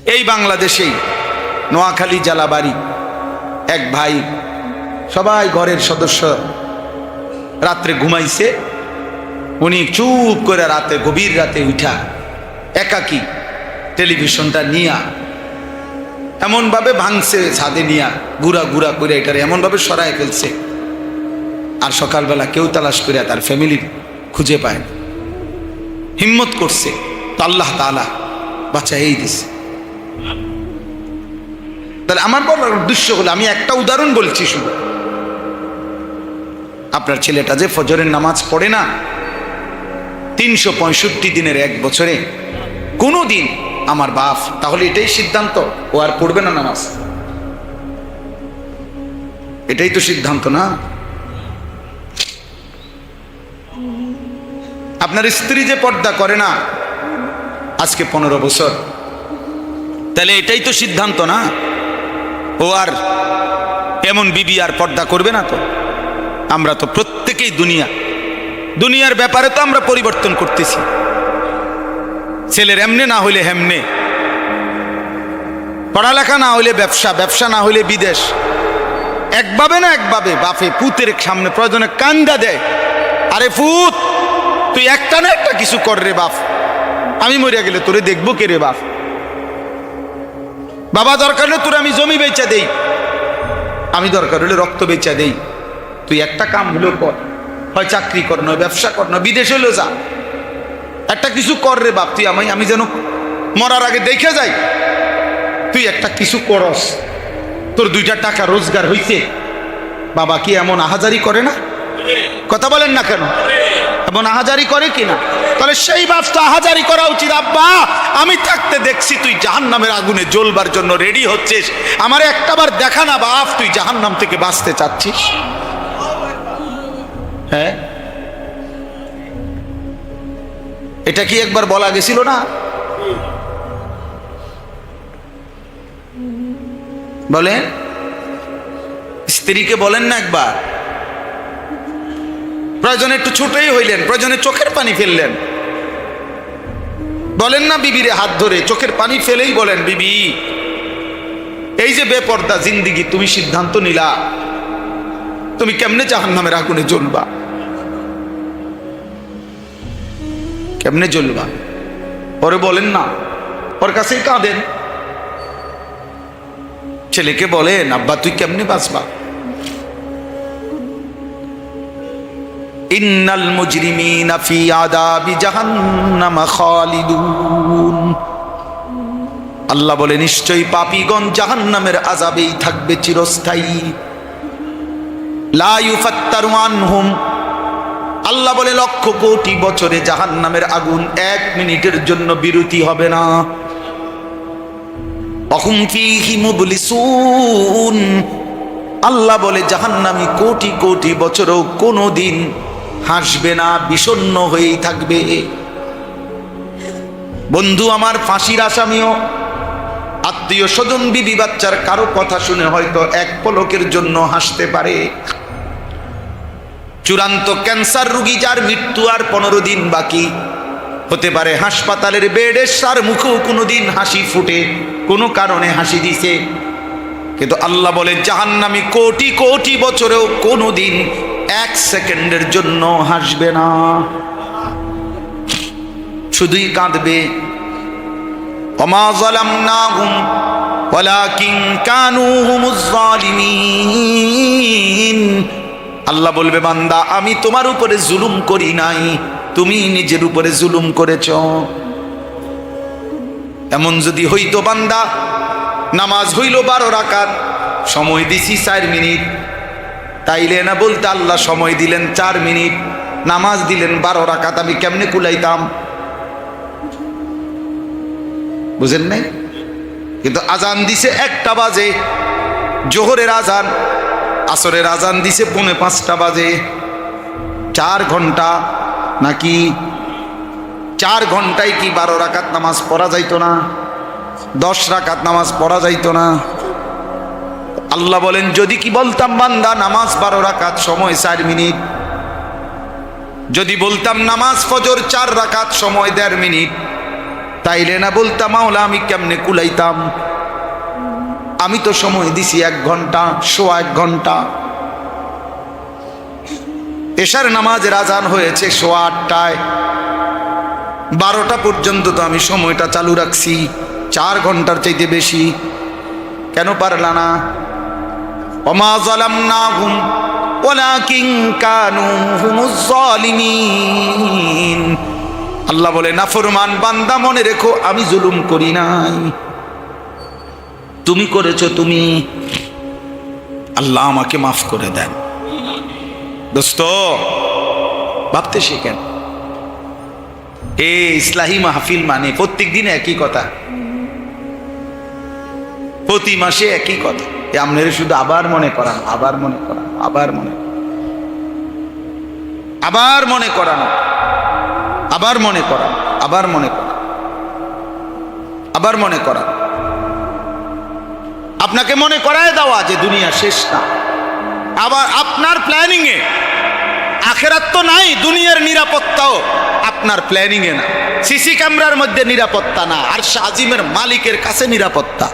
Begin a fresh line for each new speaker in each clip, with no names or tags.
এই বাংলাদেশেই নোয়াখালী জালাবাড়ি এক ভাই, সবাই ঘরের সদস্য রাত্রে ঘুমাইছে, উনি চুপ করে রাতে গভীর রাতে উঠা একাকী টেলিভিশনটা নিয়া এমন ভাবে ভাঙছে, ছাদে নিয়া গুড়া গুড়া করে এটারে এমন ভাবে সরায় ফেলছে, আর সকালবেলা কেউ তালাশ করে তার ফ্যামিলির খুঁজে পায় না। হিম্মত করছে তো আল্লাহ তাআলা বাঁচাই দিছে। তাহলে আমার বলার উদ্দেশ্য হলো, আমি একটা উদাহরণ বলছি শুধু, আপনার ছেলেটা যে ফজরের নামাজ পড়ে না, 365 দিনের এক বছরে কোনো দিন আমার বাপ, তাহলে এটাই সিদ্ধান্ত ও আর পড়বে না নামাজ? এটাই তো সিদ্ধান্ত না? আপনার স্ত্রী যে পর্দা করে না আজকে 15 বছর, তাহলে এটাই তো সিদ্ধান্ত না? ও আর এমন বিবি আর পর্দা করবে না তো? আমরা তো প্রত্যেকেই দুনিয়ার ব্যাপারে তো আমরা পরিবর্তন করতেছি। ছেলের এমনে না হইলে হেমনে, পড়ালেখা না হইলে ব্যবসা, ব্যবসা না হইলে বিদেশ, একভাবে না একভাবে বাপে পুতের সামনে প্রয়োজনে কান্দা দেয়, আরে পুত তুই একটা না একটা কিছু কর রে বাপ, আমি মরিয়া গেলে তোরে দেখবো কে রে বাপ, বাবা দরকার হলে তোর আমি জমি বেচা দেই, আমি দরকার হলে রক্ত বেচা দেই, তুই একটা কাম হলো কর, হয় চাকরি কর, নয় ব্যবসা কর, নয় বিদেশ হলো যা, একটা কিছু কর রে বাপ, তুই আমি যেন মরার আগে দেখে যাই তুই একটা কিছু করস, তোর 2টা টাকা রোজগার হইছে। বাবা কি এমন আহাজারি করে না? কথা বলেন না কেন? এমন আহাজারি করে কিনা? তাহলে সেই বাপ তো আহাজারি করা উচিত, আব্বা আমি থাকতে দেখছি তুই জাহান্নামের আগুনে জ্বলবার জন্য রেডি হচ্ছিস, আমারে একটাবার দেখা না বাপ তুই জাহান্নাম থেকে বাঁচতে চাচ্ছিস। হ্যাঁ, এটা কি একবার বলা গেছিল না? বলেন, স্ত্রীকে বলেন না একবার, প্রয়োজনে একটু ছোটই হইলেন, প্রয়োজনে চোখের পানি ফেললেন, বলেন না বিবিরে হাত ধরে চোখের পানি ফেলেই বলেন, বিবি এই যে বেপর্দা জিন্দিগি তুমি সিদ্ধান্ত নিলা, তুমি কেমনে জাহান্নামের আগুনে জ্বলবা, কেমনে জ্বলবা? ওরে বলেন না, ওর কাছেই কাঁদেন, ছেলেকে বলেন আব্বা তুই কেমনে বাঁচবা। ইন্নাল মুজরিমিনা ফি আযাবি জাহান্নাম খালিদুন, আল্লাহ বলে নিশ্চয়ই পাপীগণ জাহান্নামের আযাবেই থাকবে চিরস্থায়ী। লা ইউফাত্তারু আনহুম, আল্লাহ বলে লক্ষ কোটি বছরে জাহান্নামের আগুন 1 মিনিটের জন্য বিরতি হবে না। ওয়াহুম ফীহি মুবলিসুন, আল্লাহ বলে জাহান্নামী কোটি কোটি বছরও কোনোদিন হাসবে না, বিষণ্ণ হয়েই থাকবে। বন্ধু আমার, ফাঁসির আসামিও আত্মীয় স্বজন বিবি বাচ্চার কারো কথা শুনে হয়তো এক পলকের জন্য হাসতে পারে। চূড়ান্ত ক্যান্সার রোগী যার মৃত্যু আর 15 দিন বাকি, হতে পারে হাসপাতালের বেডের সার মুখেও কোনোদিন হাসি ফুটে, কোনো কারণে হাসি দিছে, কিন্তু আল্লাহ বলে জাহান্নামী কোটি কোটি বছরেও কোনোদিন 1 সেকেন্ডের জন্য হাসবে না, শুধুই কাঁদবে। ওমা যালামনাহুম ওয়ালাকিন কানু হুমুজ জালিমিন, আল্লাহ বলবে বান্দা আমি তোমার উপরে জুলুম করি নাই, তুমি নিজের উপরে জুলুম করেছ। এমন যদি হইতো বান্দা, নামাজ হইল 12 রাকাত, সময় দিছি 4 মিনিট, তাইলে না বলতে আল্লাহ সময় দিলেন 4 মিনিট, নামাজ দিলেন 12 রাকাত, আমি কেমনে কুলাইতাম? বুঝেন নাই? কিন্তু আজান দিছে 1টা বাজে, জোহরের আজান, আসরের আজান দিছে 4:45 বাজে, 4 ঘন্টা নাকি 4 ঘন্টায় কি 12 রাকাত নামাজ পড়া যাইতো না? 10 রাকাত নামাজ পড়া যাইতো না? আল্লাহ বলেন যদি কি বলতাম বান্দা নামাজ 12 রাকাত, সময় 4 মিনিট, যদি বলতাম নামাজ ফজর 4 রাকাত, সময় 1.5 মিনিট, তাইলে না বলতাম মাওলা আমি কেমনে কুলাইতাম। আমি তো সময় দিছি 1 ঘন্টা, সোয়া 1 ঘন্টা। এশার নামাজের আজান হয়েছে সোয়া 8টায়, 12টা পর্যন্ত তো আমি সময়টা চালু রাখছি, 4 ঘন্টার চাইতে বেশি। কেন পারলা না? ওমা যালামনাহুম ওয়ালাকিন কানু হুমুজ জালিমিন। আল্লাহ বলে নাফরমান বান্দা মনে রেখো আমি জুলুম করি নাই, তুমি করেছো তুমি। আল্লাহ আমাকে মাফ করে দেন। দোস্ত ভাবতে শিখেন, এই ইসলাহি মাহফিল মানে প্রত্যেক দিন একই কথা, প্রতি মাসে একই কথা। আপনার শুধু আবার মনে করানো, আবার মনে করানো, আবার মনে, আবার মনে করানো, আবার মনে করানো, আবার মনে করানো, আবার মনে করানো। আপনাকে মনে করায় দেওয়া যে দুনিয়া শেষ না। আবার আপনার প্ল্যানিং এ আখেরাত তো নাই, দুনিয়ার নিরাপত্তাও আপনার প্ল্যানিং এ না। সিসি ক্যামেরার মধ্যে নিরাপত্তা না, আর আজিমের মালিকের কাছে নিরাপত্তা।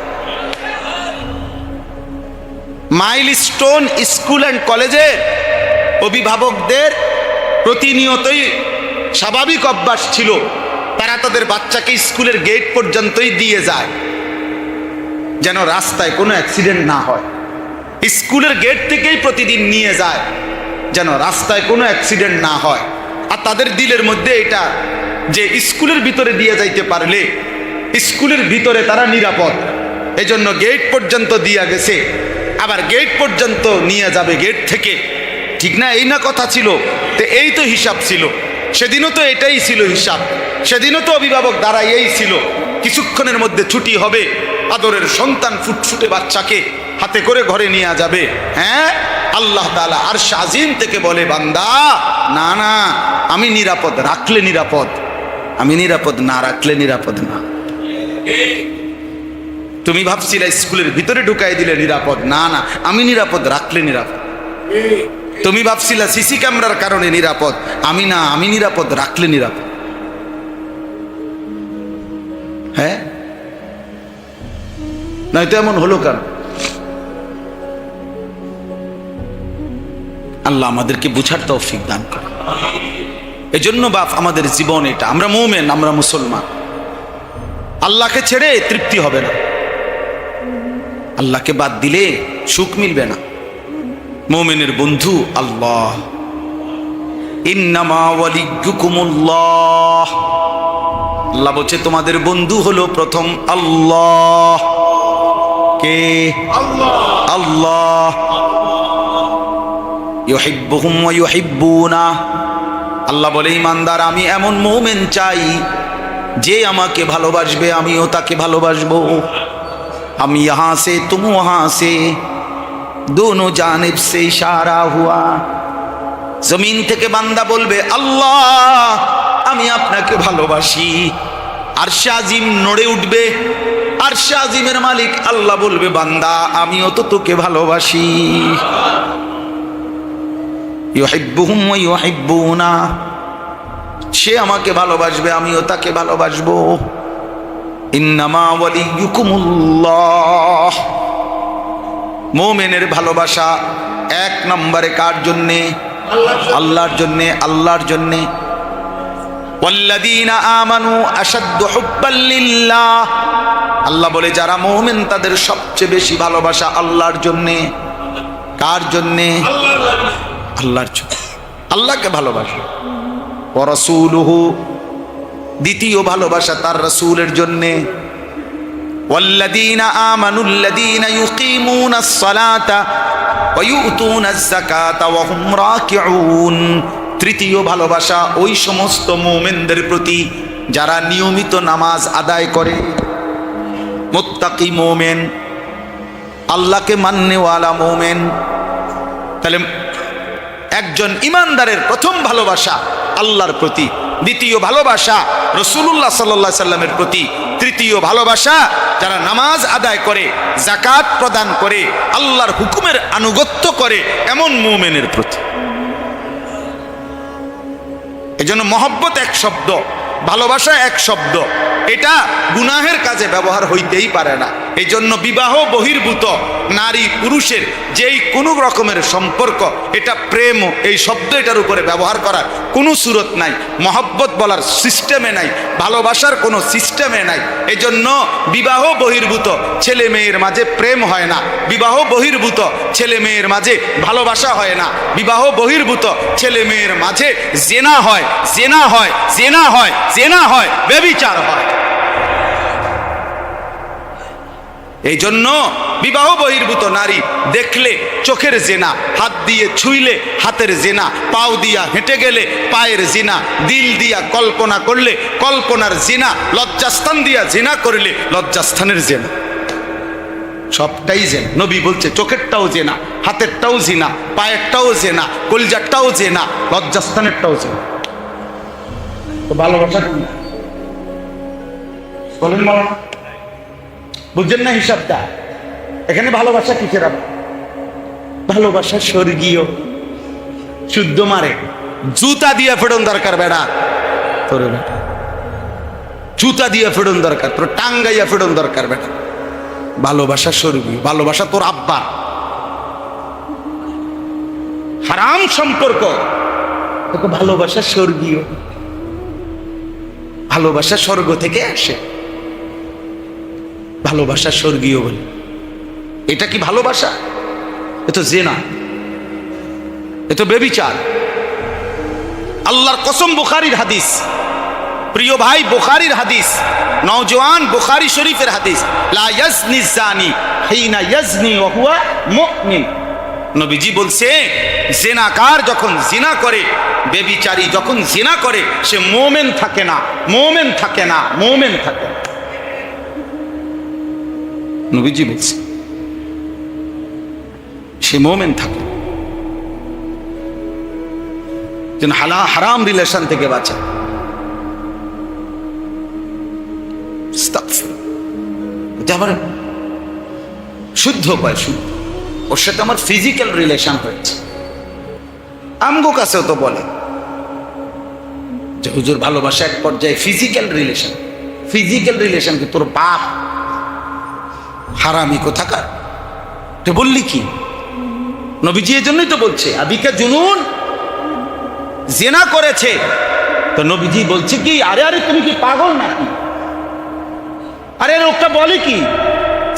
মাইলস্টোন স্কুল অ্যান্ড কলেজে অভিভাবকদের প্রতিনিয়তই স্বাভাবিক অভ্যাস ছিল, তারা তাদের বাচ্চাকে স্কুলের গেট পর্যন্তই দিয়ে যায় যেন রাস্তায় কোনো অ্যাক্সিডেন্ট না হয়। স্কুলের গেট থেকেই প্রতিদিন নিয়ে যায় যেন রাস্তায় কোনো অ্যাক্সিডেন্ট না হয়। আর তাদের দিলের মধ্যে এটা যে স্কুলের ভিতরে দিয়ে যাইতে পারলে স্কুলের ভিতরে তারা নিরাপদ, এজন্য গেট পর্যন্ত দিয়া গেছে, আবার গেট পর্যন্ত নিয়ে যাবে গেট থেকে। ঠিক না? এই না কথা ছিল? তো এই তো হিসাব ছিল, সেদিনও তো এটাই ছিল হিসাব, সেদিনও তো অভিভাবক দাঁড়াই এই ছিল। কিছুক্ষণের মধ্যে ছুটি হবে, আদরের সন্তান ফুটফুটে বাচ্চাকে হাতে করে ঘরে নিয়ে যাবে। হ্যাঁ, আল্লাহ তাআলা আরশ আজিম থেকে বলে বান্দা না না, আমি নিরাপদ রাখলে নিরাপদ, আমি নিরাপদ না রাখলে নিরাপদ না। তুমি ভাবছিলে স্কুলের ভিতরে ঢুকাই দিলে নিরাপদ, না না, আমি নিরাপদ রাখলে নিরাপদ। তুমি ভাবছিলে সিসি ক্যামেরার কারণে নিরাপদ, আমি না, আমি নিরাপদ রাখলে নিরাপদ। হ্যাঁ, নয়তো এমন হলো কেন? আল্লাহ আমাদেরকে বুঝার তৌফিক দান করে। এজন্য বাপ আমাদের জীবন এটা, আমরা মুমিন, আমরা মুসলমান। আল্লাহকে ছেড়ে তৃপ্তি হবে না, আল্লাহকে বাদ দিলে সুখ মিলবে না। মুমিনের বন্ধু আল্লাহ। ইন্নামা ওয়ালিয়্যুকুমুল্লাহ, আল্লাহ বলছে তোমাদের বন্ধু হলো প্রথম আল্লাহ। কে? আল্লাহ। আল্লাহ। ইউহিব্বুহুম ওয়া ইউহিব্বুনা, আল্লাহ বলে ইমানদার আমি এমন মুমিন চাই যে আমাকে ভালোবাসবে, আমিও তাকে ভালোবাসবো। আমি यहाँ से तुम वहाँ से, दोनों जानिब से इशारा हुआ। জমিন থেকে বান্দা বলবে আল্লাহ আমি আপনাকে ভালোবাসি, আরশে আজিম নড়ে উঠবে, আরশে আজিমের মালিক আল্লাহ বলবে বান্দা আমিও তো তোকে ভালোবাসি। ইউহিব্বুহুম ওয়া ইউহিব্বুনা, সে আমাকে ভালোবাসবে, আমিও তাকে ভালোবাসবো। ইন্নামা ওয়ালিয়্যুকুমুল্লাহ, মুমিনের ভালোবাসা 1 নম্বরে কার জন্যে? আল্লাহর জন্যে, আল্লাহর জন্যে। ওয়াল্লাযীনা আমানু আশাদ্দু হুব্বাল লিল্লাহ, আল্লাহ বলে যারা মুমিন তাদের সবচেয়ে বেশি ভালোবাসা আল্লাহর জন্যে। কার জন্যে? আল্লাহর জন্য, আল্লাহকে ভালোবাসা। ওয়া রাসূলুহু, দ্বিতীয় ভালোবাসা তার রাসূলের জন্যে। ওয়াল্লাযীনা আমানুল্লাযীনা ইউকিমুনাস সালাতা ওয়া ইউতুনাজ যাকাতা ওয়া হুম রাকিউন, তৃতীয় ভালোবাসা ওই সমস্ত মুমিনদের প্রতি যারা নিয়মিত নামাজ আদায় করে, মুত্তাকি মুমিন, আল্লাহকে মাননেওয়ালা মুমিন। তাহলে একজন ইমানদারের প্রথম ভালোবাসা আল্লাহর প্রতি, দ্বিতীয় ভালোবাসা রাসূলুল্লাহ সাল্লাল্লাহু আলাইহি সাল্লামের প্রতি, তৃতীয় ভালোবাসা যারা নামাজ আদায় করে, যাকাত প্রদান করে, আল্লাহর হুকুমের আনুগত্য করে এমন মুমিনের প্রতি। এজন্য মহব্বত এক শব্দ, ভালোবাসা এক শব্দ, এটা গুনাহের কাজে ব্যবহার হইতেই পারে না। এই জন্য বিবাহ বহির্ভূত নারী পুরুষের যেই কোনো রকমের সম্পর্ক, এটা প্রেম, এই শব্দ এটার উপরে ব্যবহার করার কোনো সুরত নাই, মহব্বত বলার সিস্টেমে নাই, ভালোবাসার কোনো সিস্টেমে নাই। এই জন্য বিবাহ বহির্ভূত ছেলে মেয়ের মাঝে প্রেম হয় না, বিবাহ বহির্ভূত ছেলে মেয়ের মাঝে ভালোবাসা হয় না, বিবাহ বহির্ভূত ছেলে মেয়ের মাঝে জেনা হয়, জেনা হয়, জেনা হয়, জেনা হয়, ব্যভিচার হয়। এই জন্য বিবাহ বহির্ভূত নারী দেখলে চোখের জেনা, হাত দিয়ে ছুঁইলে হাতের জেনা, পাও দিয়া হেঁটে গেলে পায়ের জিনা, দিল দিয়া কল্পনা করলে কল্পনার জিনা, লজ্জাস্থান দিয়া জিনা করলে লজ্জাস্থানের জেনা, সবটাই জেনা। নবী বলছে চোখেরটাও জেনা, হাতেরটাও জিনা, পায়েরটাও জেনা, কলজারটাও জেনা, লজ্জাস্থানেরটাও জেনা। তো ভালোবাসা বলেন না, বুঝছেন না হিসাবটা? এখানে ভালোবাসা কিসের? ভালোবাসা স্বর্গীয়, শুদ্ধ মারে, জুতা দিয়ে ফেরন দরকার বেড়া তোর, বেটা জুতা দিয়ে ফেরন দরকার, তোর টাঙ্গাইয়া ফেরন দরকার বেটা। ভালোবাসা স্বর্গীয়, ভালোবাসা তোর আব্বা। হারাম সম্পর্ক তোকে ভালোবাসা স্বর্গীয়, ভালোবাসা স্বর্গ থেকে আসে, ভালোবাসা স্বর্গীয় বলে। এটা কি ভালোবাসা? এ তো জেনা, এ তো ব্যভিচার। আল্লাহর কসম, বুখারীর হাদিস, প্রিয় ভাই, বুখারীর হাদিস, নওজওয়ান বুখারী শরীফের হাদিস, লা ইয়াজনি জানি হিনা ইয়াজনি ওয়া হুয়া মুমিন। নবীজি বলছে জিনাকার যখন জিনা করে, ব্যভিচারী যখন জিনা করে, সে মুমিন থাকে না, মুমিন থাকে না, মুমিন থাকে না। নবীজি বলছে সে মুমিন থাকে। যেন হারাম রিলেশন থেকে বাঁচা। আমার শুদ্ধ পায়, শুদ্ধ, ওর সাথে আমার ফিজিক্যাল রিলেশন হয়েছে। আমগো কাছেও তো বলে যে হুজুর ভালোবাসা এক পর্যায়ে ফিজিক্যাল রিলেশন। ফিজিক্যাল রিলেশন কি? তোর বাপ হারামি কোথাকার, তুই বললি কি? নবীজি এই জন্যই তো বলছে আবিকা জুনুন, জেনা করেছে। তো নবীজি বলছে কি, আরে আরে তুমি কি পাগল নাকি? আরে লোকটা বলে কি?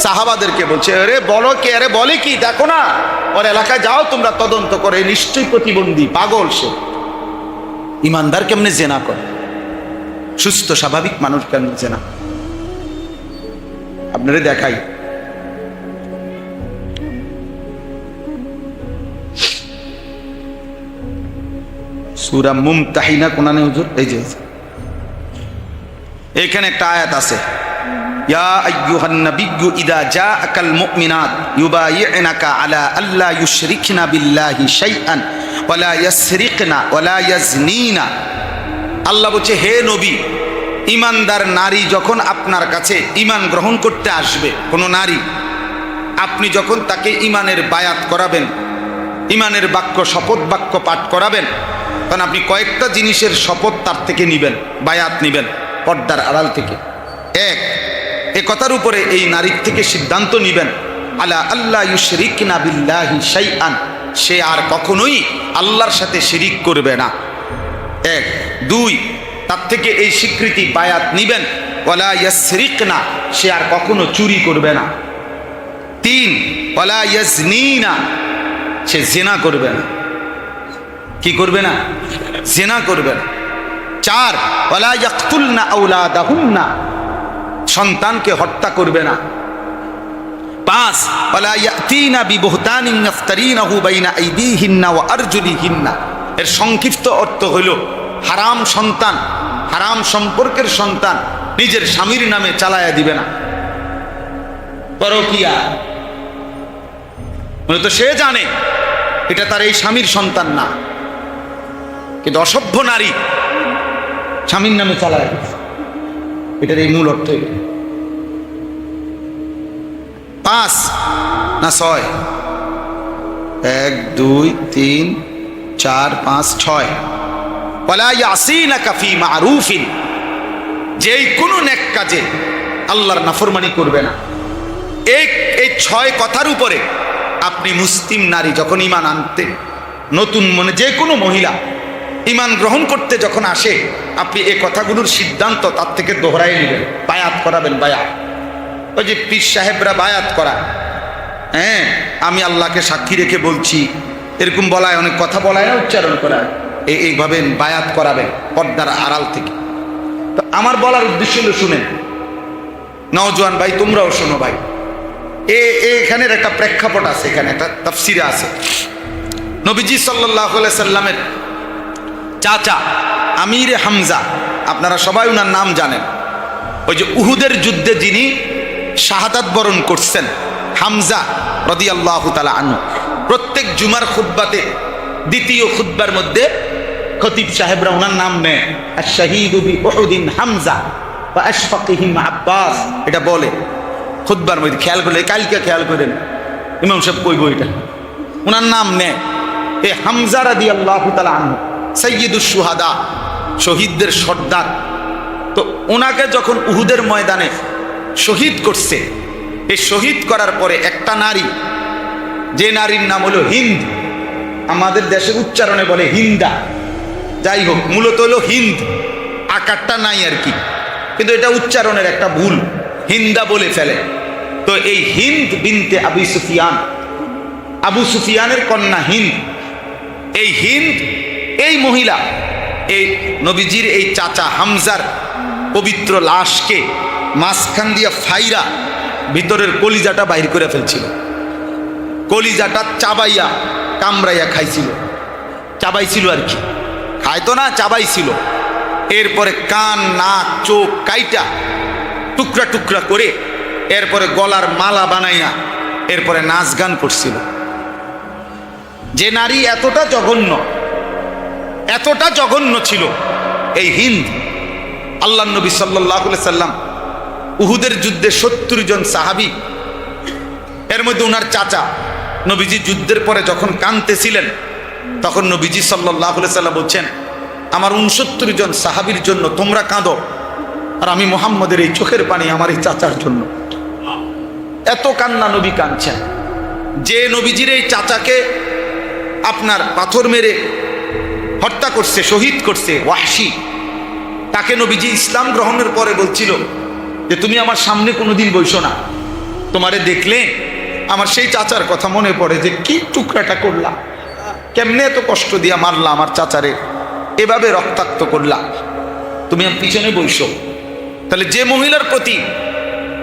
সাহাবাদেরকে বলছে, আরে বলো কে, আরে বলে কি, দেখো না ওর এলাকায় যাও তোমরা, তদন্ত করে, নিশ্চয়ই প্রতিবন্ধী, পাগল সে। ইমানদার কেমনে জেনা করে? সুস্থ স্বাভাবিক মানুষ কেমনে জেনা? আপনারা দেখাই, সূরা মুমতাহিনা কোনানে হুজুর, এই যে এখানে একটা আয়াত আছে, ইয়া আইয়ুহান নাবিয়্যু ইযা জাআকাল মুমিনাত ইউবাইয়ুনাকা আলা আল্লা ইউশরিকনা বিল্লাহি শাইআন ওয়ালা ইয়াসরিকনা ওয়ালা ইয়াজনিনা। আল্লাহ বলছে, হে নবী, ইমানদার নারী যখন আপনার কাছে ঈমান গ্রহণ করতে আসবে, কোনো নারী, আপনি যখন তাকে ঈমানের বায়াত করাবেন, ঈমানের বাক্য, শপথ বাক্য পাঠ করাবেন, তখন আপনি কয়েকটা জিনিসের শপথ তার থেকে নিবেন, বায়াত নিবেন পর্দার আড়াল থেকে। এক, এ কথার উপরে এই নারীর থেকে সিদ্ধান্ত নিবেন, আলা আল্লাহ ইউশরিকনা বিল্লাহি শাইআন, সে আর কখনোই আল্লাহর সাথে শিরিক করবে না। এক। দুই, তার থেকে এই স্বীকৃতি বায়াত নিবেন, ওয়ালা ইয়াসরিকনা, সে আর কখনো চুরি করবে না। তিন, ওয়ালা ইয়াজনিনা, সে জিনা করবে না। কি করবে না? জিনা করবে না। চার, ওয়ালা ইয়াকতুলনা আওলাদাহুন্না, সন্তানকে হত্যা করবে না। পাঁচ, ওয়ালা ইয়াতিনা বিবুহতানিন ইফতারিনাহু বাইনা আইদিহিন্না ওয়া আরজুলিহিন্না। এর সংক্ষিপ্ত অর্থ হইল, হারাম সন্তান, হারাম সম্পর্কের সন্তান নিজের স্বামীর নামে চালায়া দিবে না। পরকিয়া, তো সে জানে এটা তার এই স্বামীর সন্তান না, কিন্তু অসভ্য নারী স্বামীর নামে চালায়, এটার এই মূল অর্থ। পাঁচ না ছয়? এক, দুই, তিন, চার, পাঁচ, ছয়। ওয়ালা ইয়াসিনাকা ফি মারুফিন, যেই কোনো নেক কাজে আল্লাহর নাফরমানি করবে না। এই 6 কথার উপরে আপনি মুসলিম নারী যখন ঈমান আনতে নতুন মনে যে কোনো মহিলা ঈমান গ্রহণ করতে যখন আসে, আপনি এই কথাগুলোর সিদ্ধান্ত তার থেকে দোহরাই নেবেন, বায়াত করাবেন। বায়াত, ওই যে পীর সাহেবরা বায়াত করা, হ্যাঁ আমি আল্লাহকে সাক্ষী রেখে বলছি, এরকম বলায়, অনেক কথা বলায় না, উচ্চারণ করায়, এইভাবে বায়াত করাবেন পর্দার আড়াল থেকে। তো আমার বলার উদ্দেশ্য হলো, শুনেন নওজোয়ান ভাই, তোমরাও শোনো ভাই, এখানের একটা প্রেক্ষাপট আছে, এখানে একটা তাফসিরে আছে। নবীজি সাল্লাল্লাহু আলাইহি সাল্লামের চাচা আমির হামজা, আপনারা সবাই উনার নাম জানেন, ওই যে উহুদের যুদ্ধে যিনি শাহাদাত বরণ করছেন, হামজা রাদিয়াল্লাহু তাআলা আনহু। প্রত্যেক জুমার খুতবাতে, দ্বিতীয় খুতবার মধ্যে খতিব সাহেবরা ওনার নাম নেয়, আশ-শাহীদু বি উহুদিন হামজা ওয়া আশফাকিহিম আব্বাস, এটা বলে খুতবার মধ্যে। খেয়াল করলে, কালকে খেয়াল করেন ইমাম সাহেব কইব, এটা ওনার নাম নেয়। এই হামজা রাদিয়াল্লাহু তাআলা আনহু সাইয়্যিদুশ শুহাদা, শহীদদের সর্দার। তো ওনাকে যখন উহুদের ময়দানে শহীদ করছে, এই শহীদ করার পরে একটা নারী, যে নারীর নাম হলো হিন্দ, আমাদের দেশের উচ্চারণে বলে হিন্দা, যাই হোক মূলত হলো হিন্দ, আকারটা নাই আর কি, কিন্তু এটা উচ্চারণের একটা ভুল, হিন্দা বলে ফেলে। তো এই হিন্দ বিনতে আবু সুফিয়ান, আবু সুফিয়ানের কন্যা হিন্দ, এই হিন্দ, এই মহিলা এই নবীজির এই চাচা হামজার পবিত্র লাশকে মাঝখান দিয়া ফাইরা ভিতরের কলিজাটা বাইর করে ফেলছিল, কলিজাটা চাবাইয়া কামড়াইয়া খাইছিল, চাবাইছিল আর কি, খাইতো না, চাবাইছিল। এরপরে কান, নাক, চোখ কাইটা টুকরা টুকরা করে এরপরে গলার মালা বানাইয়া এরপরে নাচ গান করছিল। যে নারী এতটা জঘন্য ছিল এই হিন্দ, আল্লাহ নবী সাল্লাল্লাহু আলাইহি সাল্লাম উহুদের যুদ্ধে 70 জন সাহাবী, এর মধ্যে উনার চাচা নবীজি যুদ্ধের পরে যখন কাঁদতেছিলেন, তখন নবীজি সাল্লাল্লাহু আলাইহি সাল্লাম বলছেন, আমার 69 জন সাহাবীর জন্য তোমরা কাঁদো, আর আমি মুহাম্মদের এই চোখের পানি আমার এই চাচার জন্য। এত কান্না নবী কাঁদছেন। যে নবীজির এই চাচাকে আপনার পাথর মেরে হত্যা করছে, শহীদ করছে ওয়াহশী, তাকে নবীজি ইসলাম গ্রহণের পরে বলছিল যে তুমি আমার সামনে কোনোদিন বইসো না, তোমারে দেখলে আমার সেই চাচার কথা মনে পড়ে, যে কি টুকরাটা করলা, কেমনে এত কষ্ট দিয়া মারলা আমার চাচারে, এভাবে রক্তাক্ত করলা, তুমি আমার পিছনে বইসো। তাহলে যে মহিলার প্রতি,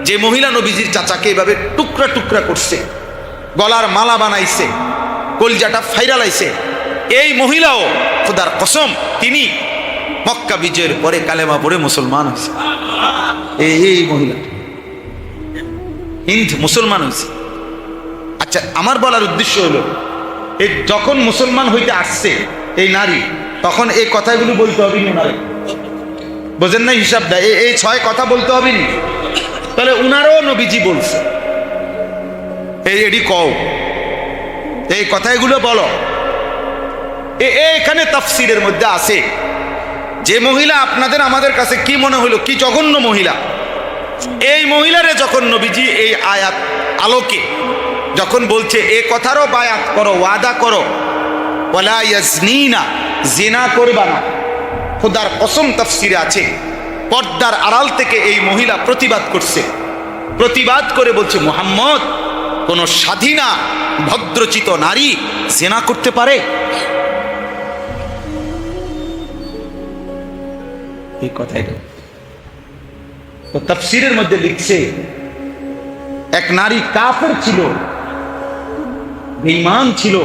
যে মহিলা নবীজির চাচাকে এভাবে টুকরা টুকরা করছে, গলার মালা বানাইছে, কলজাটা ফাইরালাইছে, এই মহিলাও খোদার কসম তিনি মক্কা বিজয়ের পরে কালেমা পড়ে মুসলমান হয়েছে। এই মহিলা হিন্দ মুসলমান হয়েছে। আচ্ছা, আমার বলার উদ্দেশ্য হলো, এই যখন মুসলমান হইতে আসছে এই নারী, তখন এই কথাগুলো বলতে হবে না, বোঝেন না হিসাবটা, এই 6 কথা বলতে হবে না। তাহলে উনারও নবীজি বলছে, এডি কও, এই কথাগুলো বলো। এখানে তাফসিরের মধ্যে আছে যে মহিলা আপনাদের আমাদের কাছে কি মনে হলো, কি জঘন্য মহিলা, এই মহিলারে যখন নবীজি এই আয়াত আলোকে যখন বলছে এ কথারও বায়াত করো, ওয়াদা করো, ওয়ালা ইয়াজনিনা, জিনা করবা না, খোদার কসম তাফসিরে আছে পর্দার আড়াল থেকে এই মহিলা প্রতিবাদ করছে, প্রতিবাদ করে বলছে মুহাম্মদ, কোন স্বাধীনা ভদ্রচিত নারী জিনা করতে পারে? এই কথাটা তো তাফসিরের মধ্যে লিখছে, এক নারী কাফের ছিল, বেঈমান ছিল,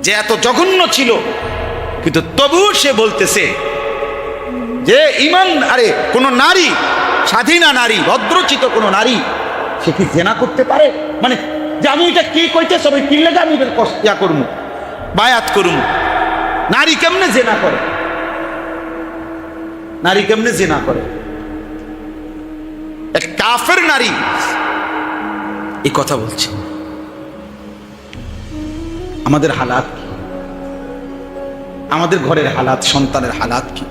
যে এত জঘন্য ছিল, কিন্তু তবুও সে বলতেছে যে ঈমান, আরে কোন নারী, স্বাধীনা নারী, ভদ্রচিত কোন নারী, সে কি জিনা করতে পারে? মানে যে আমি এটা কি কইতে, সবাই কিনলে যে আমি এটার কষ্টিয়া করবো, বায়াত করবো। নারী কেমনে জিনা করে? নারী কেমনে জিনা করে? এক কাফের নারী এই কথা বলছে। আমাদের হালাত কি? আমাদের ঘরের হালাত, সন্তানের হালাত কি?